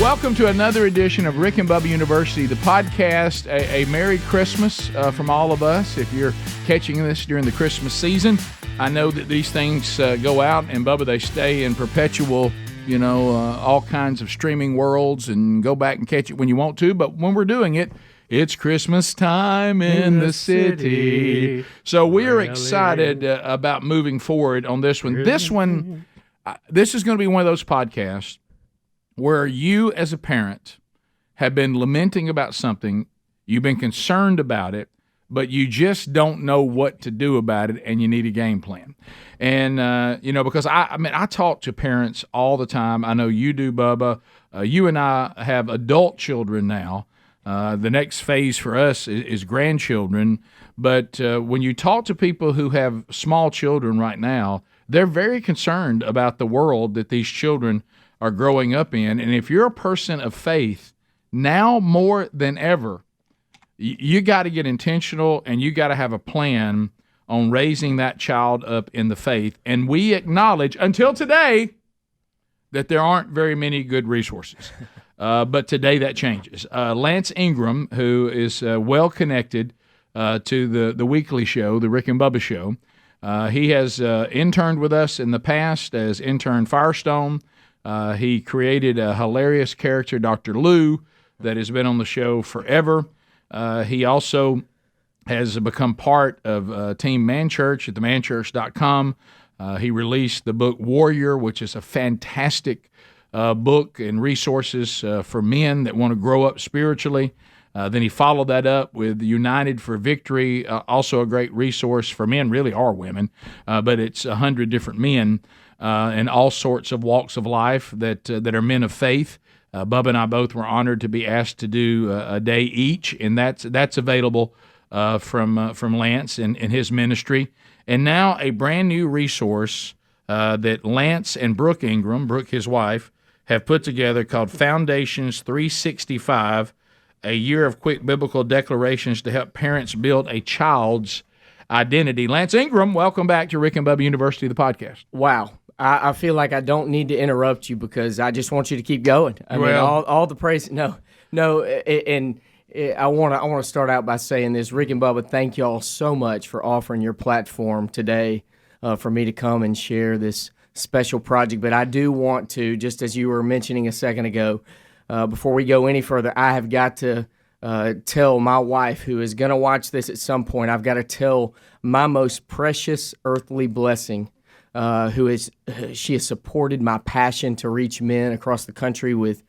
Welcome to another edition of Rick and Bubba University, the podcast. A Merry Christmas from all of us. If you're catching this during the Christmas season, I know that these things go out, and Bubba, they stay in perpetual, all kinds of streaming worlds, and go back and catch it when you want to. But when we're doing it, it's Christmas time in the city. So we are excited about moving forward on this one. This is going to be one of those podcasts where you as a parent have been lamenting about something, you've been concerned about it, but you just don't know what to do about it, and you need a game plan. And, because I talk to parents all the time. I know you do, Bubba. You and I have adult children now. The next phase for us is grandchildren. But when you talk to people who have small children right now, they're very concerned about the world that these children are growing up in. And if you're a person of faith, now more than ever, you got to get intentional, and you got to have a plan on raising that child up in the faith. And we acknowledge, until today, that there aren't very many good resources. But today that changes. Lance Ingram, who is well connected to the weekly show, the Rick and Bubba Show, he has interned with us in the past as intern Firestone. He created a hilarious character, Dr. Lou, that has been on the show forever. He also has become part of Team Man Church at themanchurch.com. He released the book Warrior, which is a fantastic book and resources for men that want to grow up spiritually. Then he followed that up with United for Victory, also a great resource for men, really, or women, but it's 100 different men in all sorts of walks of life that are men of faith. Bubba and I both were honored to be asked to do a day each, and that's available from Lance and his ministry. And now a brand new resource that Lance and Brooke Ingram, Brooke his wife, have put together called Foundations 365, a year of quick biblical declarations to help parents build a child's identity. Lance Ingram, welcome back to Rick and Bubba University, the podcast. Wow. I feel like I don't need to interrupt you because I just want you to keep going. I mean, all the praise. No, and I want to start out by saying this. Rick and Bubba, thank y'all so much for offering your platform today for me to come and share this special project. But I do want to, just as you were mentioning a second ago, before we go any further, I have got to tell my wife, who is going to watch this at some point, I've got to tell my most precious earthly blessing, she has supported my passion to reach men across the country with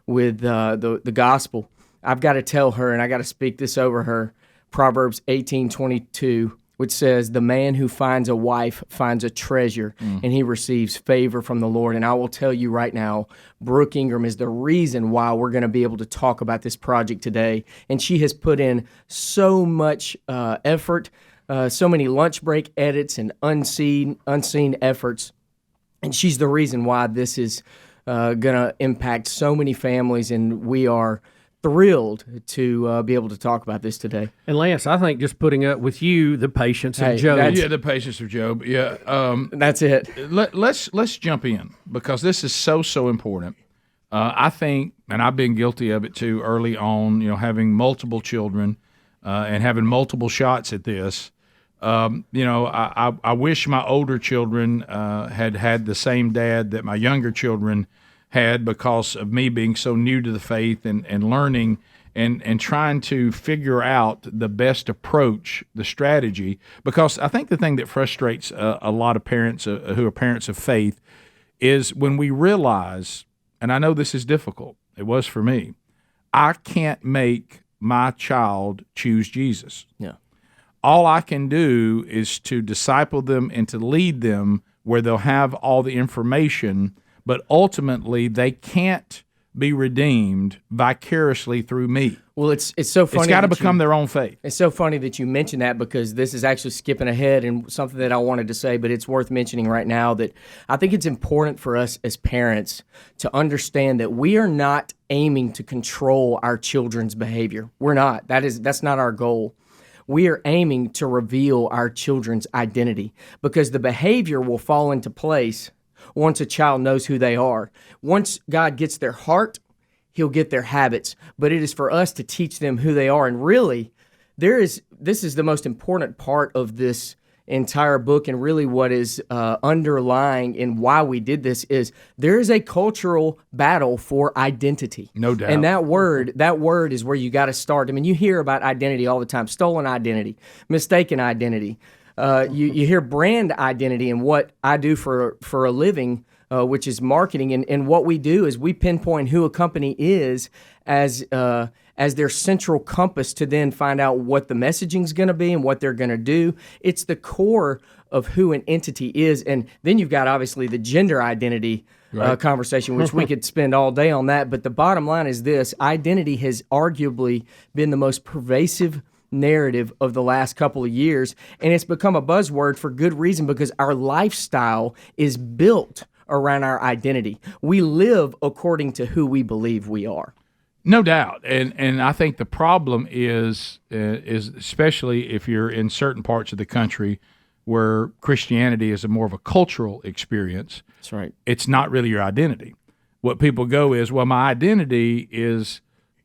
the gospel. I've got to tell her, and I got to speak this over her, Proverbs 18:22, which says, "The man who finds a wife finds a treasure, and he receives favor from the Lord." And I will tell you right now, Brooke Ingram is the reason why we're going to be able to talk about this project today. And she has put in so much effort, so many lunch break edits and unseen efforts. And she's the reason why this is going to impact so many families, and we are thrilled to be able to talk about this today. And Lance, I think just putting up with you, the patience of Job. Yeah, the patience of Job. Yeah, that's it. Let's jump in because this is so important. I think, and I've been guilty of it too early on. Having multiple children and having multiple shots at this. I wish my older children had the same dad that my younger children had, because of me being so new to the faith and learning and trying to figure out the best approach, the strategy. Because I think the thing that frustrates a lot of parents who are parents of faith is when we realize, and I know this is difficult, it was for me, I can't make my child choose Jesus. Yeah. All I can do is to disciple them and to lead them where they'll have all the information, but ultimately they can't be redeemed vicariously through me. Well, it's so funny. It's got to become their own faith. It's so funny that you mentioned that, because this is actually skipping ahead and something that I wanted to say, but it's worth mentioning right now that I think it's important for us as parents to understand that we are not aiming to control our children's behavior. We're not. That's not our goal. We are aiming to reveal our children's identity, because the behavior will fall into place once a child knows who they are. Once God gets their heart, he'll get their habits, but it is for us to teach them who they are. And really, this is the most important part of this entire book, and really what is underlying in why we did this is there is a cultural battle for identity. No doubt. And that word is where you got to start. I mean, you hear about identity all the time: stolen identity, mistaken identity. You hear brand identity and what I do for a living, which is marketing. And what we do is we pinpoint who a company is as their central compass to then find out what the messaging is going to be and what they're going to do. It's the core of who an entity is. And then you've got, obviously, the gender identity conversation, which we could spend all day on that. But the bottom line is this: identity has arguably been the most pervasive narrative of the last couple of years, and it's become a buzzword for good reason, because our lifestyle is built around our identity. We live according to who we believe we are. No doubt, and I think the problem is especially if you're in certain parts of the country where Christianity is more of a cultural experience. That's right. It's not really your identity. What people go is, well, my identity is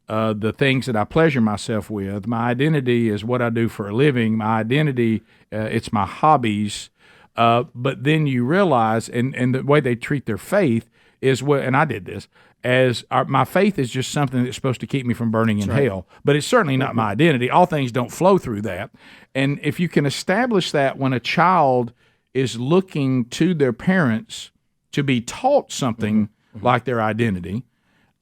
the things that I pleasure myself with. My identity is what I do for a living. My identity, it's my hobbies. But then you realize, and the way they treat their faith is what, and I did this, as my faith is just something that's supposed to keep me from burning in hell. But it's certainly not my identity. All things don't flow through that. And if you can establish that when a child is looking to their parents to be taught something like their identity,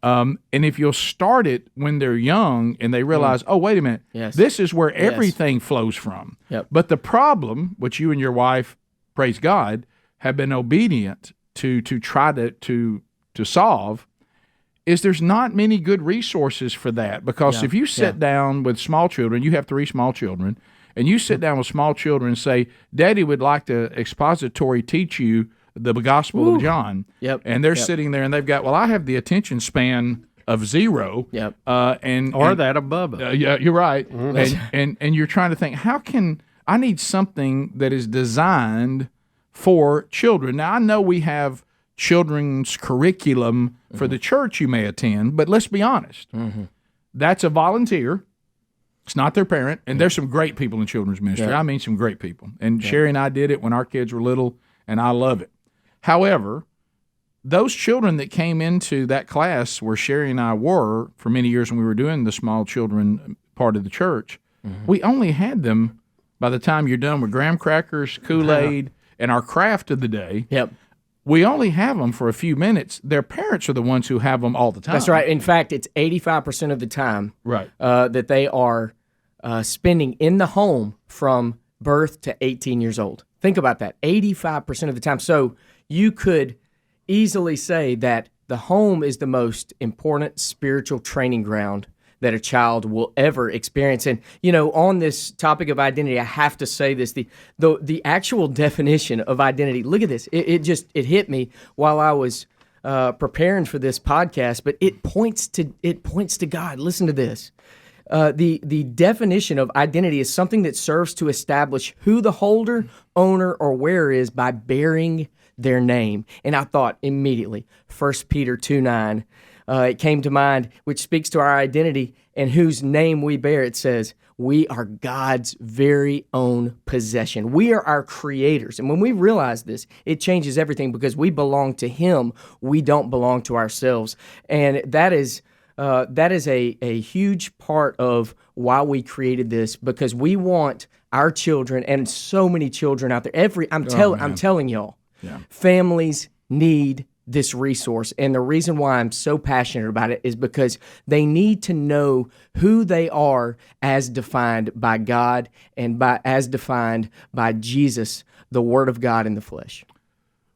and if you'll start it when they're young and they realize, oh, wait a minute, this is where everything flows from. Yep. But the problem, which you and your wife, praise God, have been obedient to try to solve, is there's not many good resources for that. Because if you sit down with small children, you have 3 small children, and you sit down with small children and say, Daddy would like to expository teach you the Gospel of John. Yep. And they're sitting there and they've got, well, I have the attention span of 0. Yep. Or that of Bubba. Yeah, you're right. And you're trying to think, how can I need something that is designed for children? Now, I know we have children's curriculum for the church you may attend, but let's be honest. That's a volunteer. It's not their parent. And there's some great people in children's ministry. I mean, some great people. And Sherry and I did it when our kids were little, and I love it. However, those children that came into that class where Sherry and I were for many years when we were doing the small children part of the church, we only had them by the time you're done with graham crackers, Kool-Aid, and our craft of the day. Yep. We only have them for a few minutes. Their parents are the ones who have them all the time. That's right. In fact, it's 85% of the time that they are spending in the home from birth to 18 years old. Think about that, 85% of the time. So you could easily say that the home is the most important spiritual training ground that a child will ever experience. And, you know, on this topic of identity, I have to say this, the actual definition of identity, look at this. It hit me while I was preparing for this podcast, but it points to God. Listen to this. The definition of identity is something that serves to establish who the holder, owner, or wearer is by bearing their name. And I thought immediately, 1 Peter 2:9, it came to mind, which speaks to our identity and whose name we bear. It says, we are God's very own possession. We are our creators. And when we realize this, it changes everything, because we belong to Him. We don't belong to ourselves. And that is a huge part of why we created this, because we want our children, and so many children out there, I'm telling y'all, families need this resource. And the reason why I'm so passionate about it is because they need to know who they are as defined by God and as defined by Jesus, the Word of God in the flesh.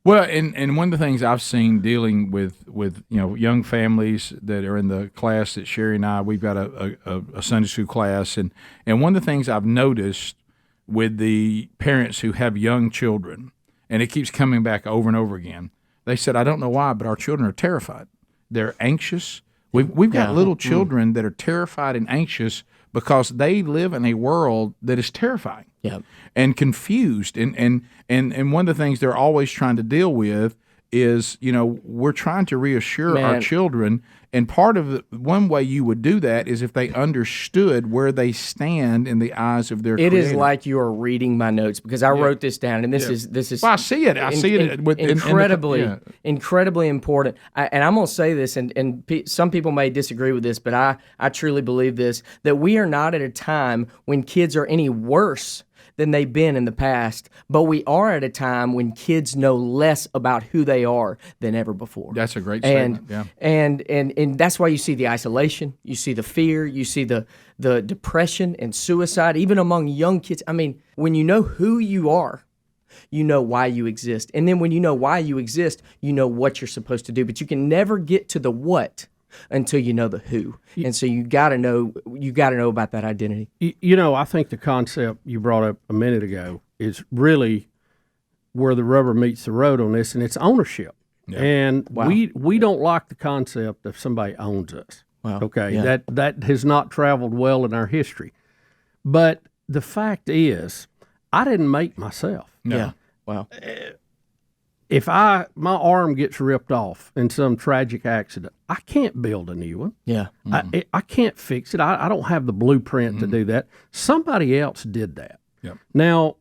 Well, and one of the things I've seen dealing with young families that are in the class that Sherry and I, we've got a Sunday school class, and one of the things I've noticed with the parents who have young children, and it keeps coming back over and over again, they said, I don't know why, but our children are terrified. They're anxious. We've got little children that are terrified and anxious because they live in a world that is terrifying. And confused, and one of the things they're always trying to deal with is, we're trying to reassure our children. And part of one way you would do that is if they understood where they stand in the eyes of their Creator. It is like you are reading my notes because I wrote this down, and this is. Well, I see it. I see it incredibly important. And I'm going to say this, and some people may disagree with this, but I truly believe this, that we are not at a time when kids are any worse than they've been in the past, but we are at a time when kids know less about who they are than ever before. That's a great statement. And that's why you see the isolation, you see the fear, you see the depression and suicide, even among young kids. I mean, when you know who you are, you know why you exist. And then when you know why you exist, you know what you're supposed to do. But you can never get to the what until you know the who. And so you got to know about that identity. I think the concept you brought up a minute ago is really where the rubber meets the road on this, and it's ownership. Yeah. And we don't like the concept of somebody owns us. Wow. Okay, yeah. That has not traveled well in our history. But the fact is, I didn't make myself. No. Yeah. Wow. If my arm gets ripped off in some tragic accident, I can't build a new one. Yeah. Mm-hmm. I can't fix it. I don't have the blueprint to do that. Somebody else did that. Yep. Now,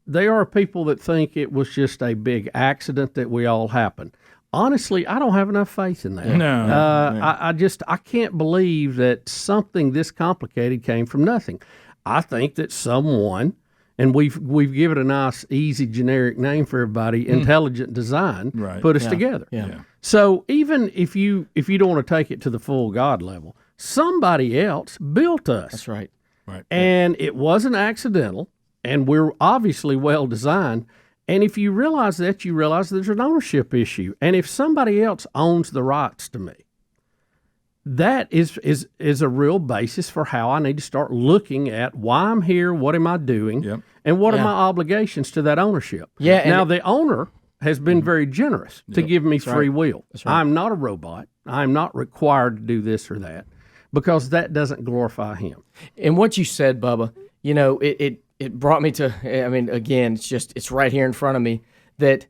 there are people that think it was just a big accident that we all happened. Honestly, I don't have enough faith in that. No. I can't believe that something this complicated came from nothing. I think that someone, and we've given a nice, easy, generic name for everybody, intelligent design, put us together. Yeah. So even if you don't want to take it to the full God level, somebody else built us. That's right. Right. And it wasn't accidental, and we're obviously well designed. And if you realize that, you realize there's an ownership issue. And if somebody else owns the rights to me, that is a real basis for how I need to start looking at why I'm here, what am I doing, and what are my obligations to that ownership. Yeah. Now, the owner has been very generous to give me free will. That's right. I'm not a robot. I'm not required to do this or that because that doesn't glorify him. And what you said, Bubba, it brought me to, again, it's right here in front of me, that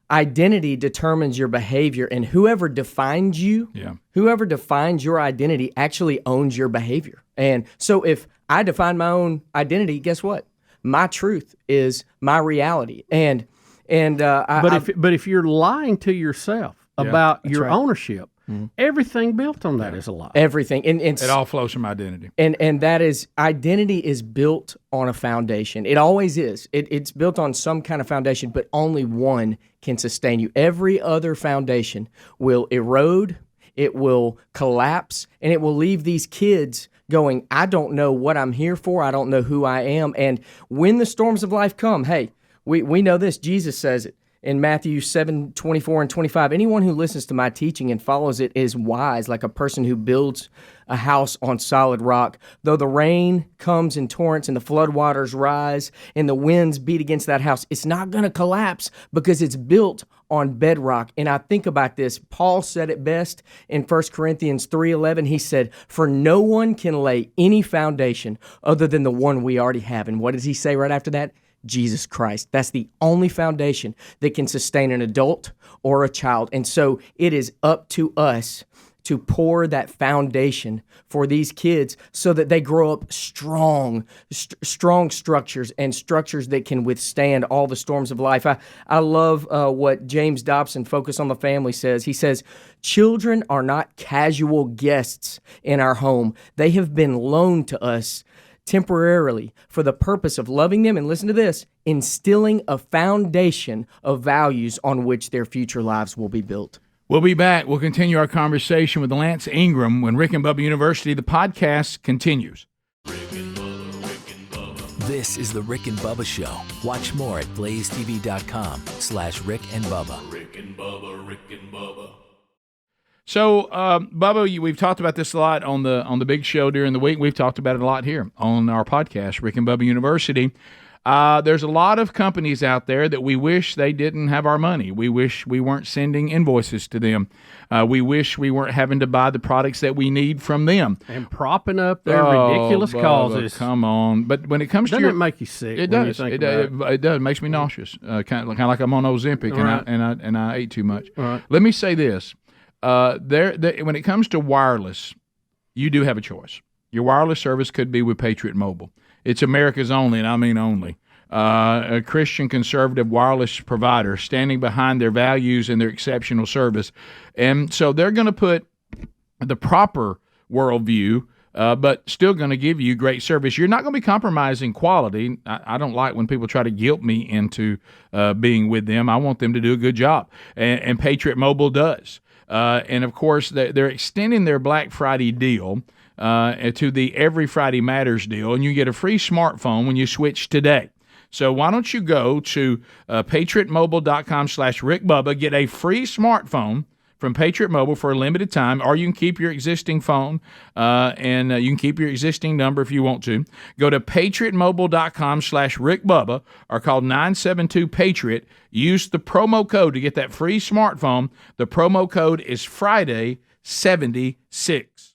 identity determines your behavior, and whoever defines you, whoever defines your identity actually owns your behavior. And so if I define my own identity, guess what? My truth is my reality. But if you're lying to yourself about your ownership, everything built on that is a lie. Everything. And it all flows from identity. And that is, identity is built on a foundation. It always is. It's built on some kind of foundation, but only one can sustain you. Every other foundation will erode, it will collapse, and it will leave these kids going, I don't know what I'm here for. I don't know who I am. And when the storms of life come, hey, we know this. Jesus says it in Matthew 7:24 and 25. Anyone who listens to my teaching and follows it is wise, like a person who builds a house on solid rock. Though the rain comes in torrents and the floodwaters rise and the winds beat against that house, it's not going to collapse because it's built on bedrock. And I think about this. Paul said it best in 1 Corinthians 3:11. He said, for no one can lay any foundation other than the one we already have. And what does he say right after that? Jesus Christ. That's the only foundation that can sustain an adult or a child. And so it is up to us to pour that foundation for these kids so that they grow up strong structures and structures that can withstand all the storms of life. I love what James Dobson, Focus on the Family, says. He says, children are not casual guests in our home. They have been loaned to us temporarily for the purpose of loving them, and listen to this, instilling a foundation of values on which their future lives will be built. We'll be back. We'll continue our conversation with Lance Ingram when Rick and Bubba University, the podcast, continues. This is the Rick and Bubba Show. Watch more at blazetv.com/Rick and Bubba. Rick and Bubba, Rick and Bubba. So, Bubba, we've talked about this a lot on the big show during the week. We've talked about it a lot here on our podcast, Rick and Bubba University. There's a lot of companies out there that we wish they didn't have our money. We wish we weren't sending invoices to them. We wish we weren't having to buy the products that we need from them. And propping up their ridiculous Bubba, causes. Come on. But when it comes Doesn't to it make you sick? it when does. You think It about does. It does. It makes me nauseous. Kind of like I'm on Ozempic Right. and I ate too much. Right. Let me say this. When it comes to wireless, you do have a choice. Your wireless service could be with Patriot Mobile. It's America's only, and I mean only, a Christian conservative wireless provider standing behind their values and their exceptional service. And so they're going to put the proper worldview, but still going to give you great service. You're not going to be compromising quality. I don't like when people try to guilt me into being with them. I want them to do a good job, and Patriot Mobile does. And, of course, they're extending their Black Friday deal to the Every Friday Matters deal, and you get a free smartphone when you switch today. So why don't you go to patriotmobile.com/RickBubba, get a free smartphone from Patriot Mobile for a limited time, or you can keep your existing phone and you can keep your existing number if you want to. Go to patriotmobile.com/RickBubba or call 972-PATRIOT. Use the promo code to get that free smartphone. The promo code is Friday76.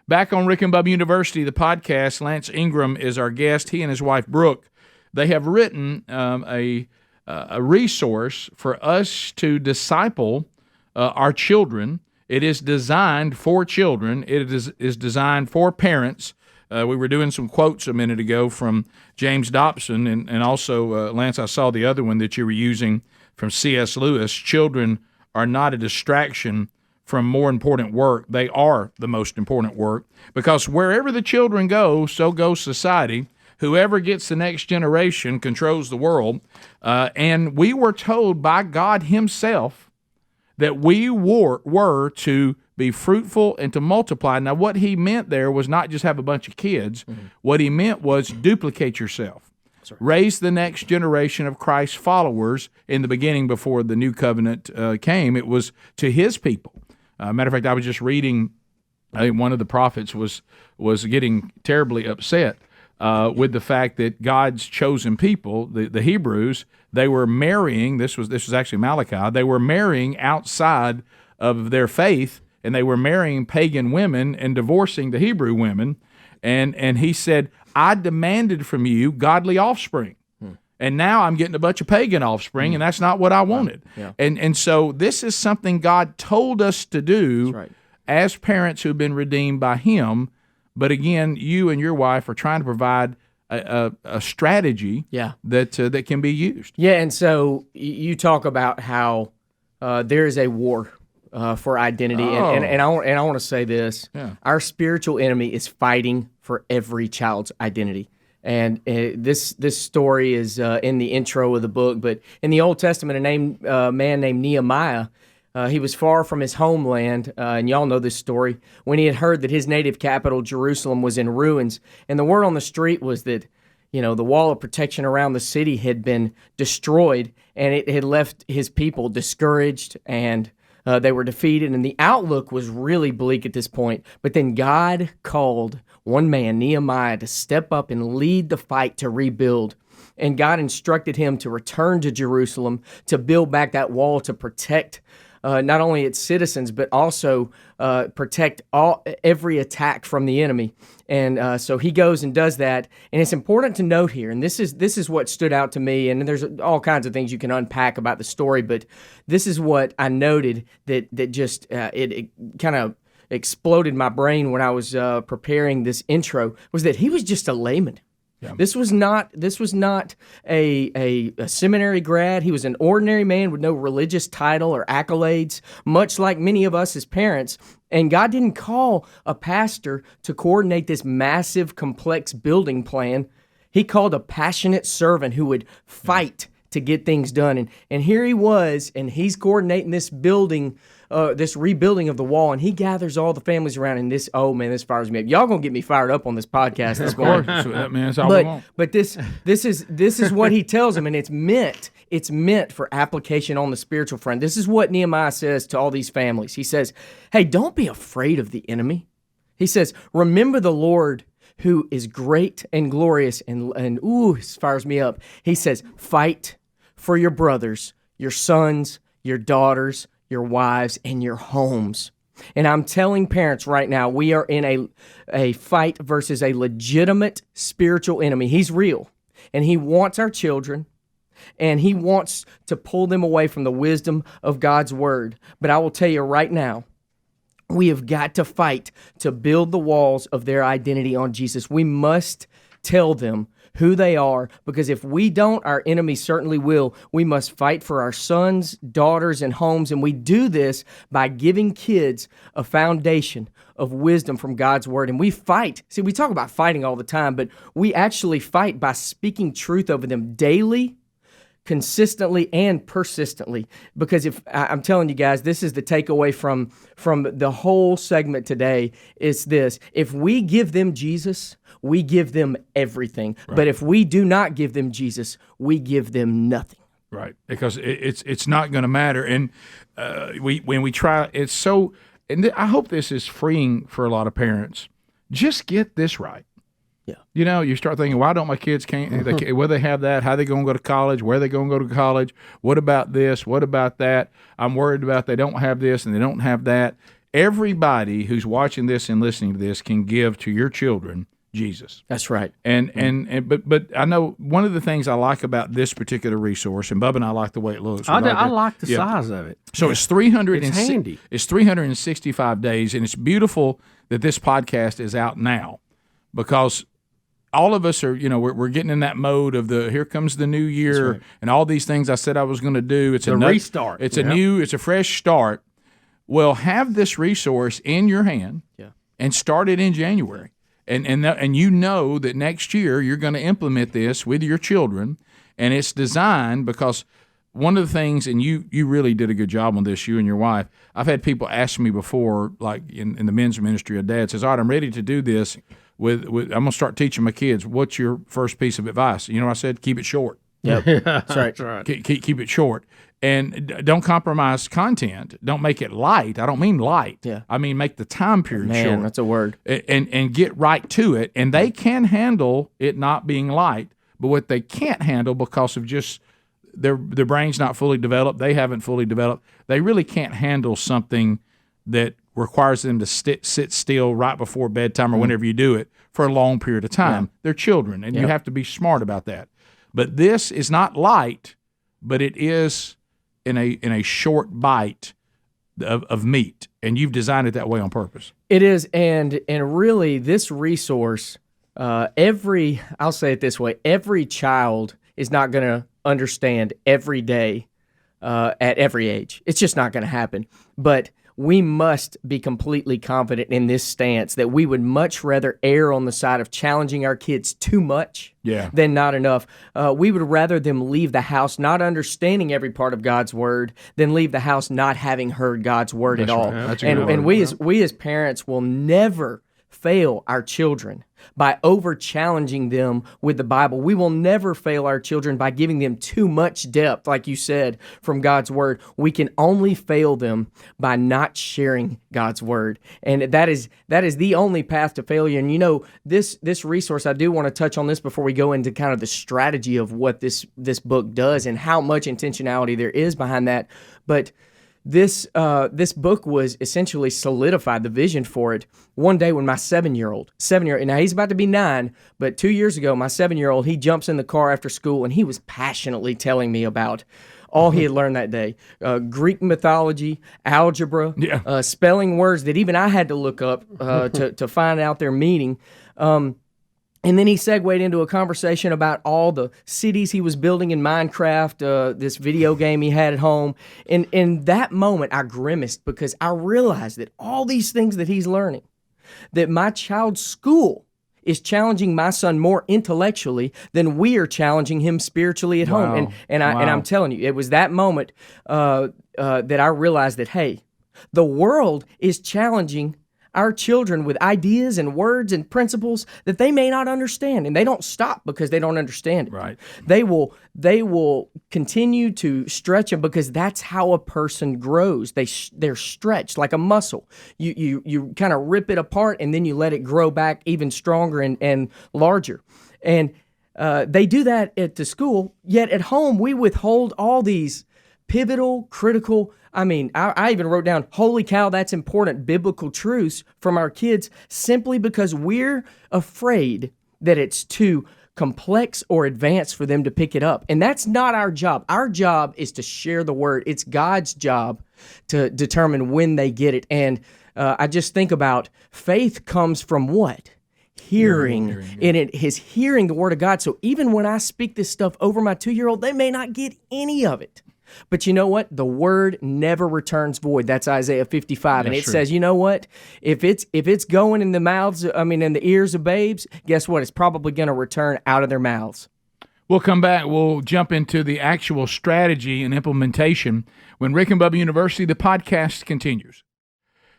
Back on Rick and Bubba University, the podcast, Lance Ingram is our guest. He and his wife, Brooke, they have written a resource for us to disciple our children. It is designed for children. It is designed for parents. We were doing some quotes a minute ago from James Dobson, and also, Lance, I saw the other one that you were using from C.S. Lewis. Children are not a distraction from more important work. They are the most important work, because wherever the children go, so goes society. Whoever gets the next generation controls the world. And we were told by God himself that we were to be fruitful and to multiply. Now, what he meant there was not just have a bunch of kids. Mm-hmm. What he meant was duplicate yourself. Right. Raise the next generation of Christ's followers. In the beginning, before the new covenant came, it was to his people. Matter of fact, I was just reading, I think one of the prophets was getting terribly upset with the fact that God's chosen people, the Hebrews, they were marrying. This was actually Malachi. They were marrying outside of their faith, and they were marrying pagan women and divorcing the Hebrew women. And he said, I demanded from you godly offspring. And now I'm getting a bunch of pagan offspring, and that's not what I wanted. Yeah. And so this is something God told us to do as parents who've been redeemed by him. But again, you and your wife are trying to provide a strategy that can be used. Yeah, and so you talk about how there is a war for identity, and I want to say this: our spiritual enemy is fighting for every child's identity. And this story is in the intro of the book. But in the Old Testament, a man named Nehemiah, he was far from his homeland, and y'all know this story, when he had heard that his native capital, Jerusalem, was in ruins. And the word on the street was that, the wall of protection around the city had been destroyed, and it had left his people discouraged, and they were defeated, and the outlook was really bleak at this point. But then God called one man, Nehemiah, to step up and lead the fight to rebuild. And God instructed him to return to Jerusalem, to build back that wall, to protect not only its citizens, but also protect every attack from the enemy. And so he goes and does that. And it's important to note here, and this is what stood out to me, and there's all kinds of things you can unpack about the story, but this is what I noted that just it kind of exploded my brain when I was preparing this intro, was that he was just a layman. Yeah. This was not a seminary grad. He was an ordinary man with no religious title or accolades, much like many of us as parents. And God didn't call a pastor to coordinate this massive, complex building plan. He called a passionate servant who would fight to get things done. And here he was, and he's coordinating this building, this rebuilding of the wall, and he gathers all the families around, and this fires me up. Y'all gonna get me fired up on this podcast this morning. That's all we want. But this is what he tells them, and it's meant for application on the spiritual front. This is what Nehemiah says to all these families. He says, hey, don't be afraid of the enemy. He says, remember the Lord who is great and glorious, and ooh, it fires me up. He says, fight for your brothers, your sons, your daughters, your wives, and your homes. And I'm telling parents right now, we are in a fight versus a legitimate spiritual enemy. He's real, and he wants our children, and he wants to pull them away from the wisdom of God's word. But I will tell you right now, we have got to fight to build the walls of their identity on Jesus. We must tell them who they are, because if we don't, our enemy certainly will. We must fight for our sons, daughters, and homes, and we do this by giving kids a foundation of wisdom from God's word. And we fight. See, we talk about fighting all the time, but we actually fight by speaking truth over them daily, consistently, and persistently. Because if I'm telling you guys, this is the takeaway from the whole segment today, is this: if we give them Jesus, we give them everything. Right. But if we do not give them Jesus, we give them nothing. Right, because it's not going to matter. And when we try, it's so. And I hope this is freeing for a lot of parents. Just get this right. Yeah. You know, you start thinking, why don't my kids will they have that? How are they going to go to college? Where are they going to go to college? What about this? What about that? I'm worried about they don't have this and they don't have that. Everybody who's watching this and listening to this can give to your children Jesus. That's right. But I know one of the things I like about this particular resource, and Bubba and I like the way it looks. I like the size of it. So it's 300. It's handy. It's 365 days, and it's beautiful that this podcast is out now, because all of us are, we're getting in that mode of here comes the new year, right, and all these things I said I was going to do. It's a restart. It's it's a fresh start. Well, have this resource in your hand, and start it in January. And you know that next year you're going to implement this with your children, and it's designed because one of the things, and you really did a good job on this, you and your wife. I've had people ask me before, like in the men's ministry, a dad says, all right, I'm ready to do this with I'm going to start teaching my kids. What's your first piece of advice? You know what I said? Keep it short. Yep. That's right. That's right. Keep it short. And don't compromise content. Don't make it light. I don't mean light. Yeah. I mean make the time period short. Man, that's a word. And get right to it. And they can handle it not being light. But what they can't handle, because of just their brain's not fully developed, they haven't fully developed, they really can't handle something that requires them to sit still right before bedtime or whenever you do it for a long period of time. Yeah. They're children, and you have to be smart about that. But this is not light, but it is in a short bite of meat, and you've designed it that way on purpose. It is, and really, this resource, I'll say it this way: every child is not going to understand every day at every age. It's just not going to happen. But we must be completely confident in this stance that we would much rather err on the side of challenging our kids too much than not enough. We would rather them leave the house not understanding every part of God's word than leave the house not having heard God's word at all. Right. And we as parents will never fail our children by over challenging them with the Bible. We will never fail our children by giving them too much depth, like you said, from God's word. We can only fail them by not sharing God's word. And that is the only path to failure. And this resource, I do want to touch on this before we go into kind of the strategy of what this book does and how much intentionality there is behind that. But this book was essentially solidified, the vision for it, one day when my 7-year-old, now he's about to be 9, but 2 years ago, my 7-year-old, he jumps in the car after school, and he was passionately telling me about all he had learned that day. Greek mythology, algebra, spelling words that even I had to look up to find out their meaning. And then he segued into a conversation about all the cities he was building in Minecraft, this video game he had at home. And in that moment, I grimaced because I realized that all these things that he's learning, that my child's school is challenging my son more intellectually than we are challenging him spiritually at home. And I'm telling you, it was that moment that I realized that, hey, the world is challenging our children with ideas and words and principles that they may not understand, and they don't stop because they don't understand it. Right. They will continue to stretch them because that's how a person grows. They're stretched like a muscle. You kind of rip it apart and then you let it grow back even stronger and larger. And they do that at the school, yet at home we withhold all these pivotal, critical, I even wrote down, holy cow, that's important, biblical truths from our kids simply because we're afraid that it's too complex or advanced for them to pick it up. And that's not our job. Our job is to share the word. It's God's job to determine when they get it. And I just think about faith comes from what? Hearing. And it is hearing the word of God. So even when I speak this stuff over my 2-year-old, they may not get any of it. But you know what? The word never returns void. That's Isaiah 55. And it says, you know what? If it's going in the mouths, in the ears of babes, guess what? It's probably going to return out of their mouths. We'll come back. We'll jump into the actual strategy and implementation when Rick and Bubba University, the podcast, continues.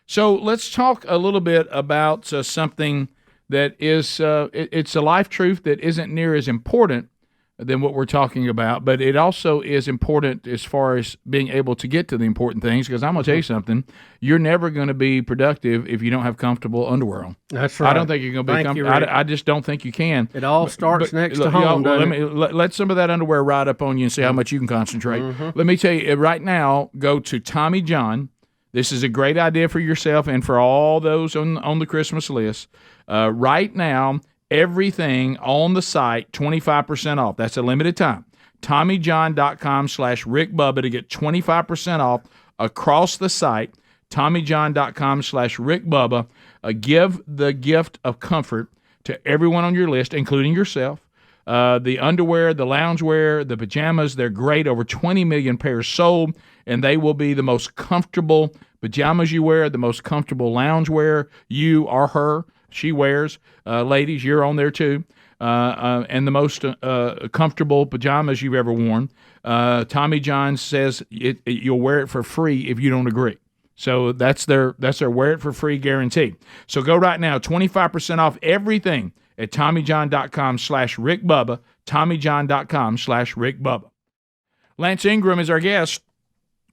So let's talk a little bit about something that is it's a life truth that isn't near as important than what we're talking about, but it also is important as far as being able to get to the important things, because I'm going to tell you something, you're never going to be productive if you don't have comfortable underwear on. That's right. I don't think you're going to be comfortable. I just don't think you can. It all starts next to home, let some of that underwear ride up on you and see how much you can concentrate. Let me tell you, right now, go to Tommy John. This is a great idea for yourself and for all those on the Christmas list. Right now, everything on the site, 25% off. That's a limited time. TommyJohn.com/RickBubba to get 25% off across the site. TommyJohn.com/RickBubba. Give the gift of comfort to everyone on your list, including yourself. The underwear, the loungewear, the pajamas, they're great. Over 20 million pairs sold, and they will be the most comfortable pajamas you wear, the most comfortable loungewear you or her she wears. Ladies, you're on there too. And the most comfortable pajamas you've ever worn. Tommy John says you'll wear it for free if you don't agree. So that's their wear it for free guarantee. So go right now, 25% off everything at TommyJohn.com/RickBubba, TommyJohn.com/RickBubba. Lance Ingram is our guest.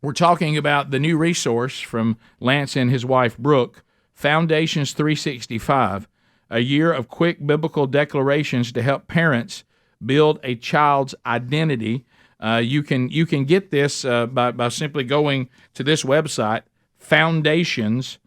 We're talking about the new resource from Lance and his wife, Brooke, Foundations 365, a year of quick biblical declarations to help parents build a child's identity. You can get this by simply going to this website, Foundations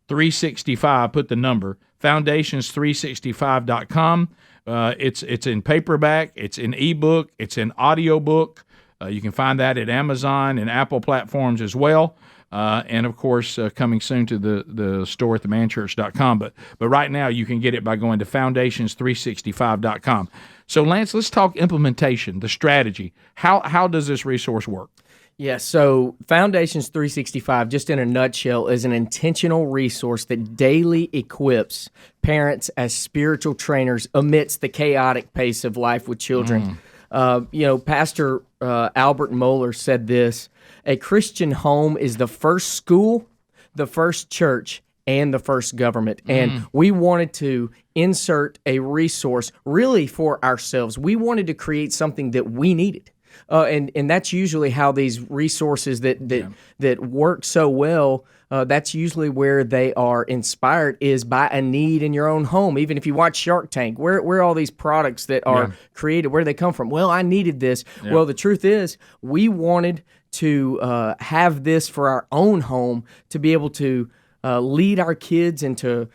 365. Put the number, Foundations365.com. It's in paperback, it's in ebook, it's in audiobook. You can find that at Amazon and Apple platforms as well. And, of course, coming soon to the store at themanchurch.com. But right now you can get it by going to foundations365.com. So, Lance, let's talk implementation, the strategy. How does this resource work? Yeah, so Foundations 365, just in a nutshell, is an intentional resource that daily equips parents as spiritual trainers amidst the chaotic pace of life with children. Pastor Albert Mohler said this: a Christian home is the first school, the first church, and the first government. And we wanted to insert a resource really for ourselves. We wanted to create something that we needed. And that's usually how these resources that work so well, that's usually where they are inspired, is by a need in your own home. Even if you watch Shark Tank, where are all these products that are created, where do they come from? Well, I needed this. Yeah. Well, the truth is, we wanted to have this for our own home, to be able to lead our kids and to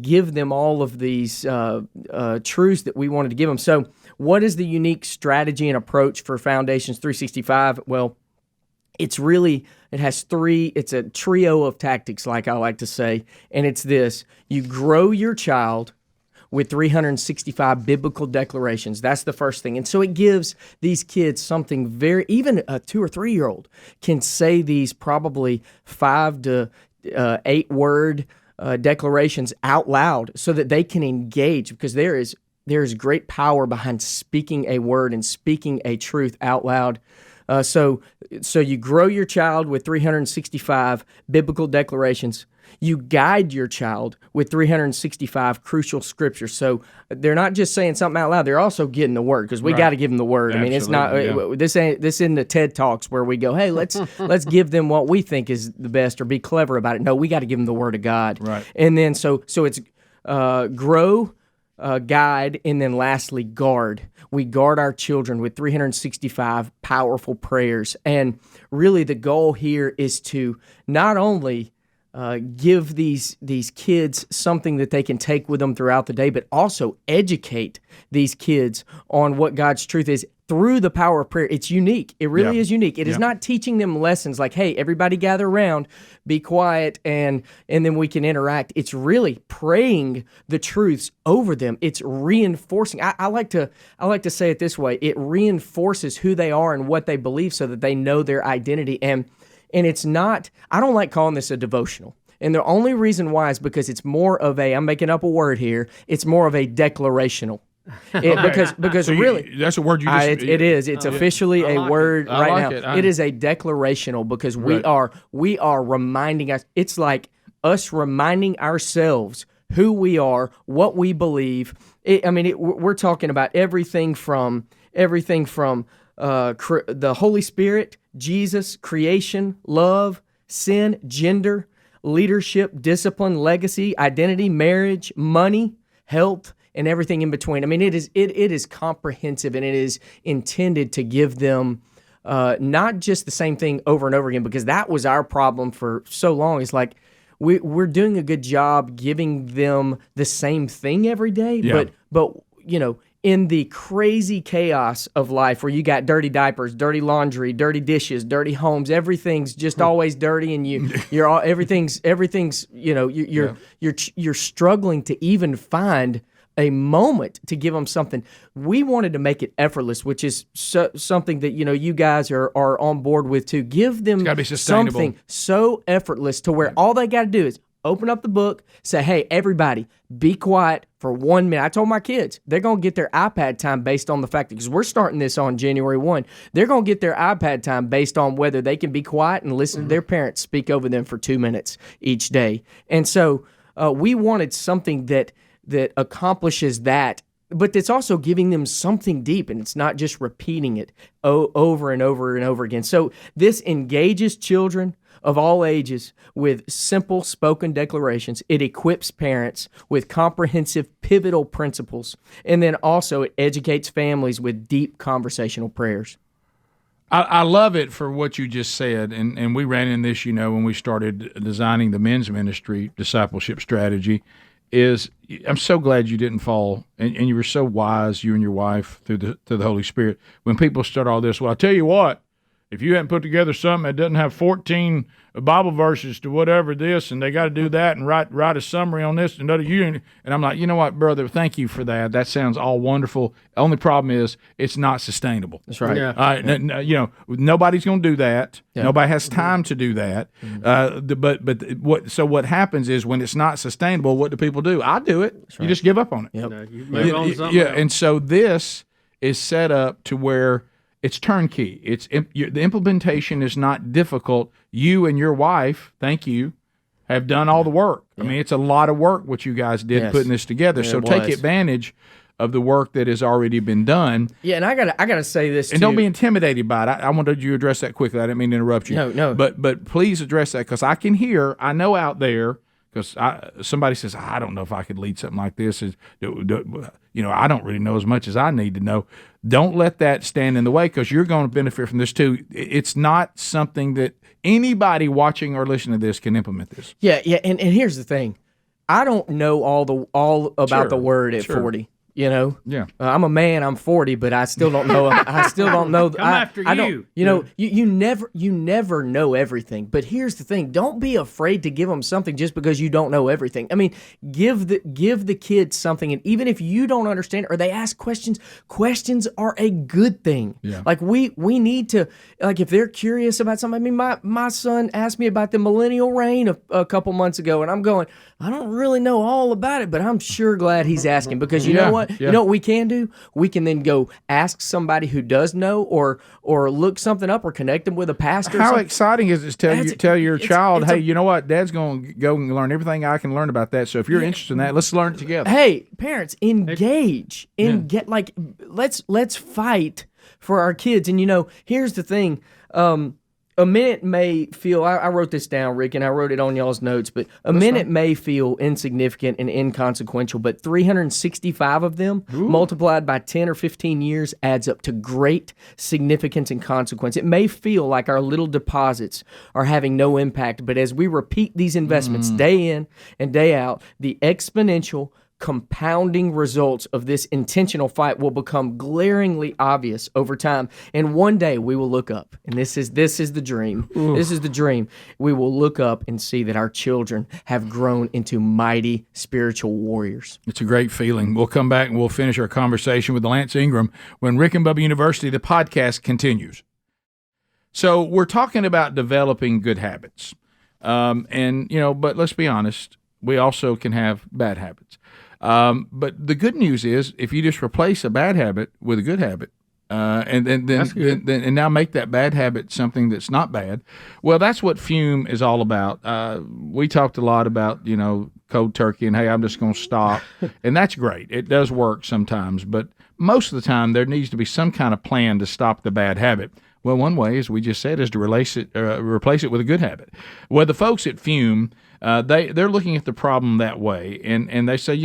give them all of these truths that we wanted to give them. So what is the unique strategy and approach for Foundations 365? Well, it's a trio of tactics, like I like to say, and it's this: you grow your child with 365 biblical declarations. That's the first thing. And so it gives these kids something even a 2 or 3 year old can say these probably 5 to 8 word declarations out loud so that they can engage, because there is there's great power behind speaking a word and speaking a truth out loud. So you grow your child with 365 biblical declarations. You guide your child with 365 crucial scriptures. So they're not just saying something out loud; they're also getting the word, because we got to give them the word. Absolutely, I mean, it's not this isn't the TED Talks where we go, hey, let's give them what we think is the best or be clever about it. No, we got to give them the word of God. Right. And then so it's grow, guide, and then lastly guard. We guard our children with 365 powerful prayers, and really the goal here is to not only give these kids something that they can take with them throughout the day, but also educate these kids on what God's truth is through the power of prayer. It's unique. It really is unique. It is not teaching them lessons like, hey, everybody gather around, be quiet, and then we can interact. It's really praying the truths over them. It's reinforcing. I like to say it this way. It reinforces who they are and what they believe so that they know their identity. And it's not, I don't like calling this a devotional. And the only reason why is because it's more of I'm making up a word here, it's more of a declarational. Because so really, that's a word you just... it is. It's officially a word right now. It is a declarational because we are reminding us. It's like us reminding ourselves who we are, what we believe. We're talking about everything from the Holy Spirit, Jesus, creation, love, sin, gender, leadership, discipline, legacy, identity, marriage, money, health, and everything in between. I mean, it is comprehensive, and it is intended to give them not just the same thing over and over again, because that was our problem for so long. It's like we're doing a good job giving them the same thing every day, but in the crazy chaos of life where you got dirty diapers, dirty laundry, dirty dishes, dirty homes, everything's just always dirty, and you're struggling to even find a moment to give them something. We wanted to make it effortless, which is something that you guys are on board with too. Give them something so effortless to where all they got to do is open up the book, say, hey, everybody, be quiet for 1 minute. I told my kids, they're going to get their iPad time based on the fact that, because we're starting this on January 1, they're going to get their iPad time based on whether they can be quiet and listen to their parents speak over them for 2 minutes each day. And so we wanted something that accomplishes that, but it's also giving them something deep, and it's not just repeating it over and over and over again. So this engages children of all ages with simple spoken declarations. It equips parents with comprehensive pivotal principles, and then also it educates families with deep conversational prayers. I love it for what you just said, and we ran in this, when we started designing the men's ministry discipleship strategy. I'm so glad you didn't fall, and you were so wise, you and your wife, through the Holy Spirit. When people start all this, well, I tell you what, if you hadn't put together something that doesn't have 14 Bible verses to whatever this, and they got to do that and write a summary on this and and I'm like, you know what, brother, thank you for that. That sounds all wonderful. The only problem is it's not sustainable. That's right. Yeah. Nobody's going to do that. Yeah. Nobody has time to do that. But what happens is when it's not sustainable, what do people do? I do it. Right. You just give up on it. Yep. You move on to something else. And so this is set up to where it's turnkey. The implementation is not difficult. You and your wife, thank you, have done all the work. Yeah. I mean, it's a lot of work what you guys did putting this together. Yeah, so take advantage of the work that has already been done. Yeah, and I gotta say this and too. don't be intimidated by it. I wanted you to address that quickly. I didn't mean to interrupt you. No. But please address that, because I know out there, because somebody says, I don't know if I could lead something like this. I don't really know as much as I need to know. Don't let that stand in the way, because you're going to benefit from this too. It's not something that anybody watching or listening to this can implement this. Yeah, and here's the thing. I don't know all about the word at 40. Yeah. I'm a man. I'm 40, but I still don't know. Come after you. You never know everything. But here's the thing: don't be afraid to give them something just because you don't know everything. I mean, give the kids something, and even if you don't understand or they ask questions, questions are a good thing. Yeah. Like we need to, like, if they're curious about something. I mean, my son asked me about the millennial reign a couple months ago, and I'm going, I don't really know all about it, but I'm sure glad he's asking, because you know what? what? Yeah. You know what we can do? We can then go ask somebody who does know, or look something up, or connect them with a pastor. How exciting is it to tell your child, hey, you know what? Dad's going to go and learn everything I can learn about that. So if you're interested in that, let's learn it together. Hey, parents, engage. Let's fight for our kids. And here's the thing. A minute may feel, I wrote this down, Rick, and I wrote it on y'all's notes, but minute may feel insignificant and inconsequential, but 365 of them multiplied by 10 or 15 years adds up to great significance and consequence. It may feel like our little deposits are having no impact, but as we repeat these investments day in and day out, the exponential compounding results of this intentional fight will become glaringly obvious over time. And one day we will look up, and this is the dream. Ooh. This is the dream. We will look up and see that our children have grown into mighty spiritual warriors. It's a great feeling. We'll come back and we'll finish our conversation with Lance Ingram when Rick and Bubba University, the podcast, continues. So we're talking about developing good habits. But let's be honest, we also can have bad habits. But the good news is, if you just replace a bad habit with a good habit, and now make that bad habit something that's not bad, well, that's what Fume is all about. We talked a lot about cold turkey and hey, I'm just going to stop, and that's great. It does work sometimes, but most of the time there needs to be some kind of plan to stop the bad habit. Well, one way, as we just said, is to replace it with a good habit. Well, the folks at Fume, they're looking at the problem that way, and they say,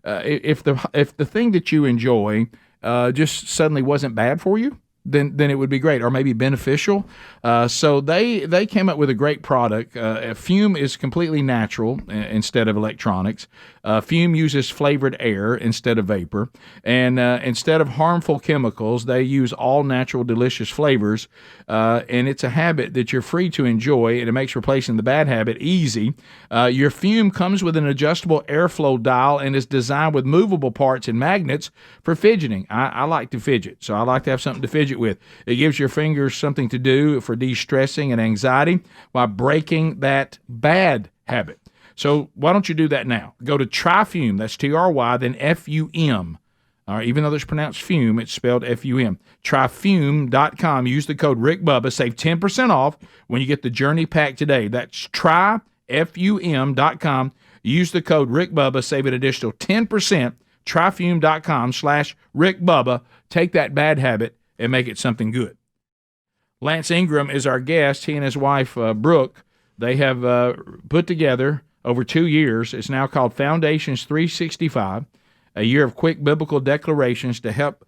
if the thing that you enjoy just suddenly wasn't bad for you, then it would be great, or maybe beneficial. So they came up with a great product. Fume is completely natural instead of electronics. Fume uses flavored air instead of vapor. And instead of harmful chemicals, they use all natural, delicious flavors. And it's a habit that you're free to enjoy, and it makes replacing the bad habit easy. Your Fume comes with an adjustable airflow dial and is designed with movable parts and magnets for fidgeting. I like to fidget, so I like to have something to fidget with. It gives your fingers something to do for de-stressing and anxiety while breaking that bad habit. So why don't you do that now? Go to TryFume, that's T-R-Y, then F-U-M. All right, even though it's pronounced fume, it's spelled F-U-M. TryFume.com. Use the code RickBubba. Save 10% off when you get the Journey Pack today. That's TryFume.com. Use the code RickBubba. Save an additional 10%. TryFume.com/RickBubba. Take that bad habit and make it something good. Lance Ingram is our guest. He and his wife, Brooke, they have put together over 2 years. It's now called Foundations 365, a year of quick biblical declarations to help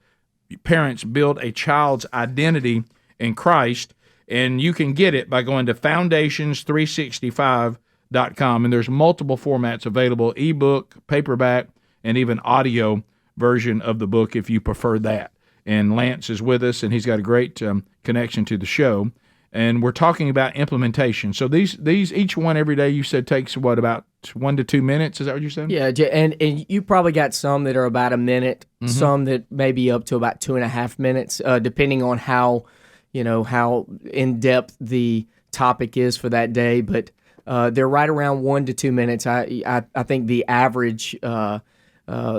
parents build a child's identity in Christ. And you can get it by going to foundations365.com. And there's multiple formats available, ebook, paperback, and even audio version of the book if you prefer that. And Lance is with us, and he's got a great connection to the show. And we're talking about implementation. So these each one every day, you said, takes about 1 to 2 minutes? Is that what you said? Yeah, and you probably got some that are about a minute, some that may be up to about 2.5 minutes, depending on how in depth the topic is for that day. But they're right around 1 to 2 minutes. I think the average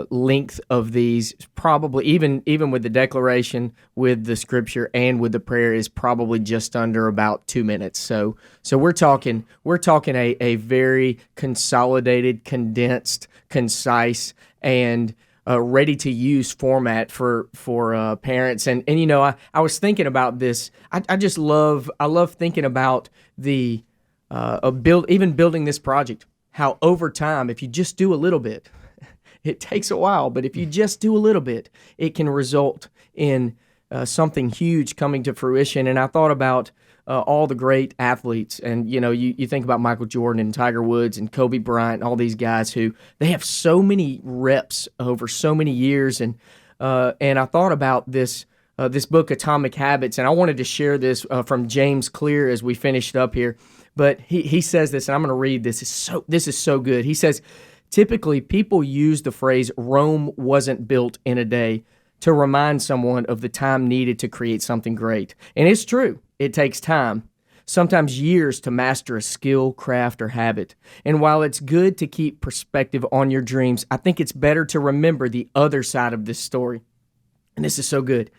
length of these, probably even with the declaration, with the scripture, and with the prayer, is probably just under about 2 minutes. So we're talking a very consolidated, condensed, concise, and ready to use format for parents. And I was thinking about this. I love thinking about the building this project. How over time, if you just do a little bit. It takes a while, but if you just do a little bit, it can result in something huge coming to fruition. And I thought about all the great athletes, and you think about Michael Jordan and Tiger Woods and Kobe Bryant and all these guys who they have so many reps over so many years. And I thought about this book, Atomic Habits, and I wanted to share this from James Clear as we finished up here. But he says this, and I'm going to read this. This is so good. He says, typically, people use the phrase Rome wasn't built in a day to remind someone of the time needed to create something great. And it's true. It takes time. sometimes years to master a skill, craft, or habit. And while it's good to keep perspective on your dreams, I think it's better to remember the other side of this story. And this is so good.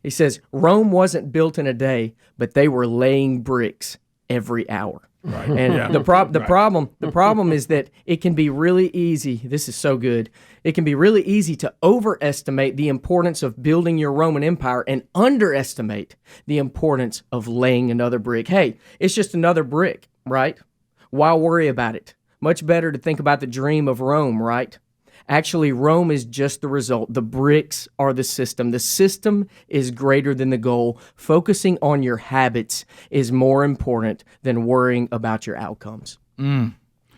He says, Rome wasn't built in a day, but they were laying bricks every hour. Right. And the problem is that it can be really easy. This is so good. It can be really easy to overestimate the importance of building your Roman Empire and underestimate the importance of laying another brick. Hey, it's just another brick, right? Why worry about it? Much better to think about the dream of Rome, right? Actually, Rome is just the result. The bricks are the system. The system is greater than the goal. Focusing on your habits is more important than worrying about your outcomes. And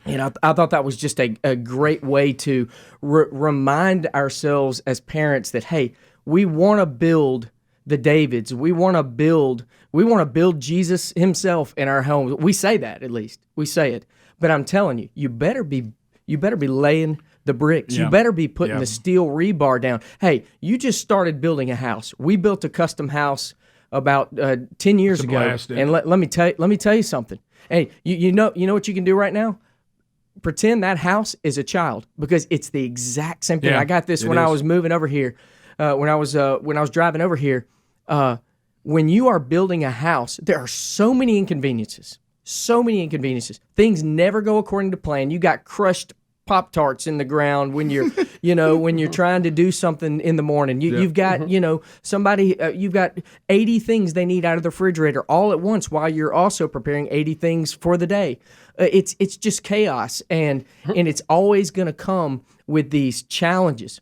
I thought that was just a great way to remind ourselves as parents that, hey, we want to build the Davids. We want to build Jesus himself in our homes. We say that, at least. We say it. But I'm telling you, you better be laying the bricks. You better be putting the steel rebar down. Hey, you just started building a house. We built a custom house about 10 years ago. And let me tell you something. Hey, you know what you can do right now? Pretend that house is a child, because it's the exact same thing. I got this when I was moving over here. When I was driving over here. When you are building a house, there are so many inconveniences. Things never go according to plan. You got crushed Pop-Tarts in the ground when you're, when you're trying to do something in the morning. You've got, you've got 80 things they need out of the refrigerator all at once while you're also preparing 80 things for the day. It's just chaos, and it's always going to come with these challenges.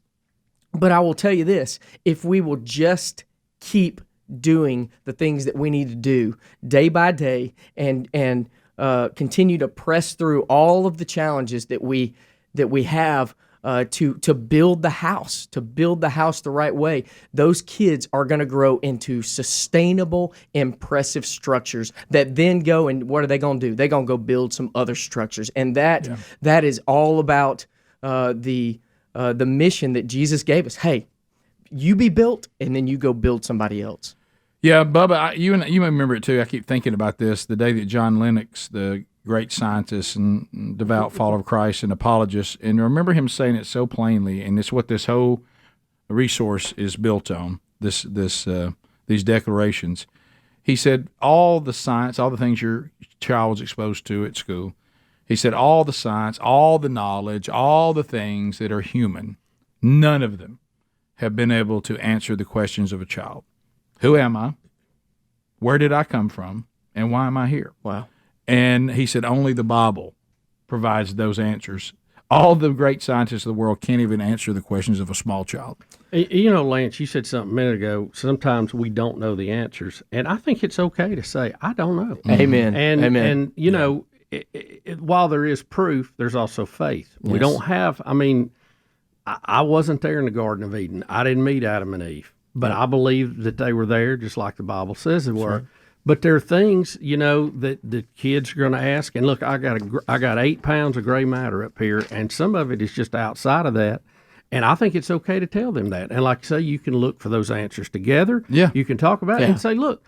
But I will tell you this, if we will just keep doing the things that we need to do day by day and continue to press through all of the challenges that we have to build the house, the right way, those kids are going to grow into sustainable, impressive structures that then go, and what are they going to do? They're going to go build some other structures. And that is all about the mission that Jesus gave us. Hey, you be built, and then you go build somebody else. Yeah, Bubba, you may remember it too. I keep thinking about this, the day that John Lennox, the great scientist and devout follower of Christ and apologist, and I remember him saying it so plainly, and it's what this whole resource is built on, these declarations. He said, all the science, all the things your child was exposed to at school, he said, all the science, all the knowledge, all the things that are human, none of them have been able to answer the questions of a child. Who am I? Where did I come from? And why am I here? Wow. And he said only the Bible provides those answers. All the great scientists of the world can't even answer the questions of a small child. Lance, you said something a minute ago, sometimes we don't know the answers. And I think it's okay to say, I don't know. Amen. And while there is proof, there's also faith. Yes. We don't have, I wasn't there in the Garden of Eden. I didn't meet Adam and Eve. But I believe that they were there, just like the Bible says they were. Sure. But there are things, that the kids are going to ask. And look, I got 8 pounds of gray matter up here, and some of it is just outside of that. And I think it's okay to tell them that. And like I say, you can look for those answers together. Yeah. You can talk about it and say, look,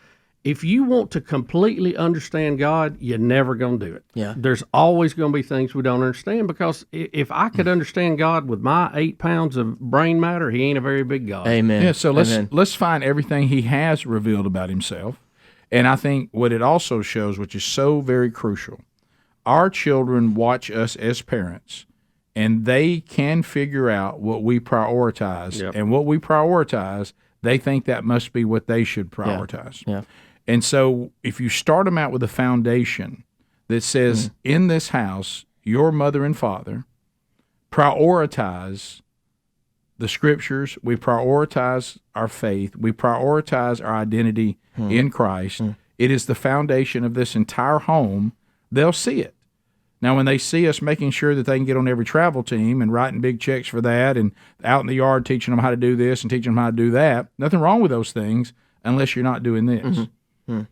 if you want to completely understand God, you're never going to do it. Yeah. There's always going to be things we don't understand, because if I could understand God with my 8 pounds of brain matter, he ain't a very big God. Amen. Yeah, so let's find everything he has revealed about himself. And I think what it also shows, which is so very crucial, our children watch us as parents, and they can figure out what we prioritize. Yep. And what we prioritize, they think that must be what they should prioritize. Yeah. And so if you start them out with a foundation that says, in this house, your mother and father prioritize the scriptures, we prioritize our faith, we prioritize our identity in Christ, it is the foundation of this entire home, they'll see it. Now, when they see us making sure that they can get on every travel team and writing big checks for that and out in the yard teaching them how to do this and teaching them how to do that, nothing wrong with those things unless you're not doing this.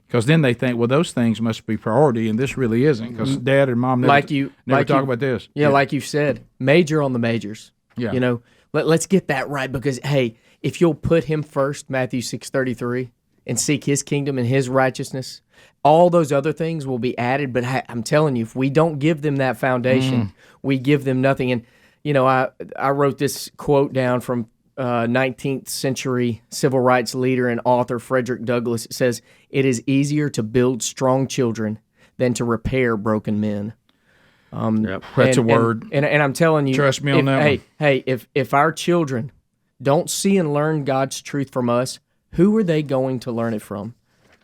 Because then they think, well, those things must be priority, and this really isn't, because Dad and Mom never talk about this. Yeah, like you said, major on the majors. Yeah. Let's get that right, because, hey, if you'll put him first, Matthew 6:33, and seek his kingdom and his righteousness, All those other things will be added, but I'm telling you, if we don't give them that foundation, we give them nothing. And, I wrote this quote down from 19th century civil rights leader and author Frederick Douglass. It says, "It is easier to build strong children than to repair broken men." That's a word. And I'm telling you, trust me on that one. Hey, if our children don't see and learn God's truth from us, who are they going to learn it from?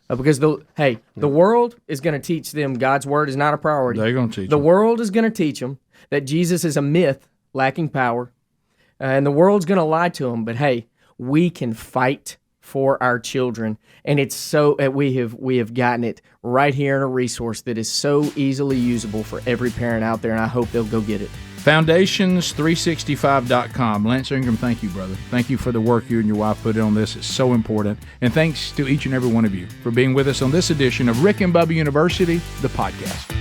Because the world is going to teach them God's word is not a priority. They're going to teach the them. world is going to teach them that Jesus is a myth lacking power, and the world's going to lie to them. But hey, we can fight for our children, and it's so we have gotten it right here in a resource that is so easily usable for every parent out there, and I hope they'll go get it. Foundations365.com. Lance Ingram, thank you, brother. Thank you for the work you and your wife put in on this. It's so important. And thanks to each and every one of you for being with us on this edition of Rick and Bubba University, the podcast.